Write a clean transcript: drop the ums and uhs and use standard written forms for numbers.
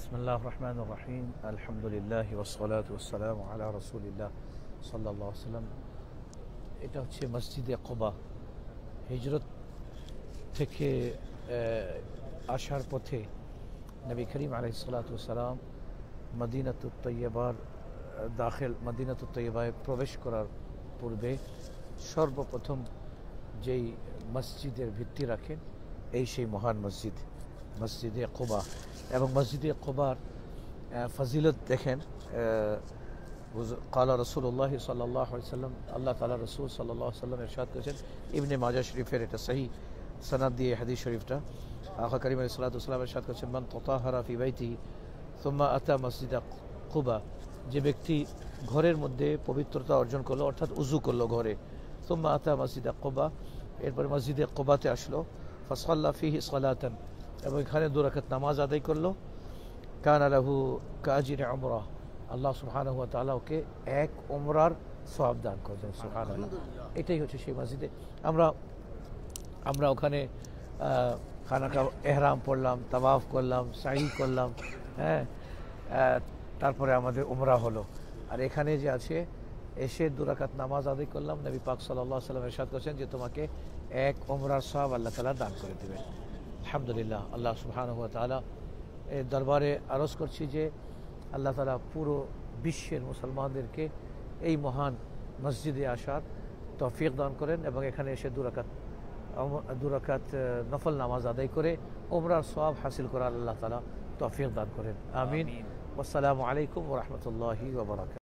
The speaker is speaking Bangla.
বিসমিল্লাহির রহমানির রহিম আলহামদুলিল্লাহি ওয়াসসালাতু ওয়াসসালামু আলা রাসূলিল্লাহ সাল্লাল্লাহু আলাইহি ওয়াসাল্লাম। এটা হচ্ছে মসজিদে কুবা। হিজরত থেকে আসার পথে নবী করিম আলাইহিস সালাতু ওয়াসসালাম মদিনাতুত তৈয়বার মদিনাতুত তৈয়বায় প্রবেশ করার পূর্বে সর্বপ্রথম যেই মসজিদের ভিত্তি রাখেন এই সেই মহান মসজিদ মসজিদে কুবা। এবং মসজিদে কুবার ফজিলত দেখেন, কালা রসুল্লাহ সাল্লাল্লাহু আলাইহি ওয়াসাল্লাম, আল্লাহ তাআলা রসুল সাল্লাল্লাহু আলাইহি ওয়াসাল্লাম ইরশাদ করেছেন, ইবনে মাজাহ শরীফের এটা সহি সনদ দিয়ে হাদিস শরীফটা। আকা করিম আলাইহিস সালাতু ওয়াসসালাম ইরশাদ করেছেন, মান তাতাহারা ফি বাইতিহি সুম্মা আতা মসজিদে কুবা, যে ব্যক্তি ঘরের মধ্যে পবিত্রতা অর্জন করলো, অর্থাৎ উযু করলো ঘরে, সুম্মা আতা মসজিদে কুবা, এরপর মসজিদে কুবাতে আসলো, ফাসাল্লা ফিহি সালাতান, এবং এখানে 2 রাকাত নামাজ আদায় করলো, কানা লাহু কাজির উমরা, আল্লাহ সুবহানাহু ওয়া তাআলা ওকে এক উমরার সওয়াব দান করবেন। সুবহানাল্লাহ। এটাই হচ্ছে সেই মসজিদে। আমরা ওখানে খানাকা এহরাম পড়লাম, তাওয়াফ করলাম, সাই করলাম, হ্যাঁ, তারপরে আমাদের উমরা হলো। আর এখানে যে আছে এসে 2 রাকাত নামাজ আদায় করলাম, নবী পাক সাল্লাল্লাহু আলাইহি ওয়াসাল্লাম ইরশাদ করেছেন যে তোমাকে এক উমরার সওয়াব আল্লাহ তাআলা দান করে দেবেন। আলহামদুলিল্লাহ, আল্লাহ সুবহানাহু ওয়া তাআলা এর দরবারে আরজ করছি যে আল্লাহ তাআলা পুরো বিশ্বের মুসলমানদেরকে এই মহান মসজিদে আসার তৌফিক দান করেন এবং এখানে এসে 2 রাকাত নফল নামাজ আদায় করে উমরার সওয়াব হাসিল করার আল্লাহ তাআলা তৌফিক দান করেন। আমিন। ওয়াসসালামু আলাইকুম ওয়া রাহমাতুল্লাহি ওয়া বারাকাতুহু।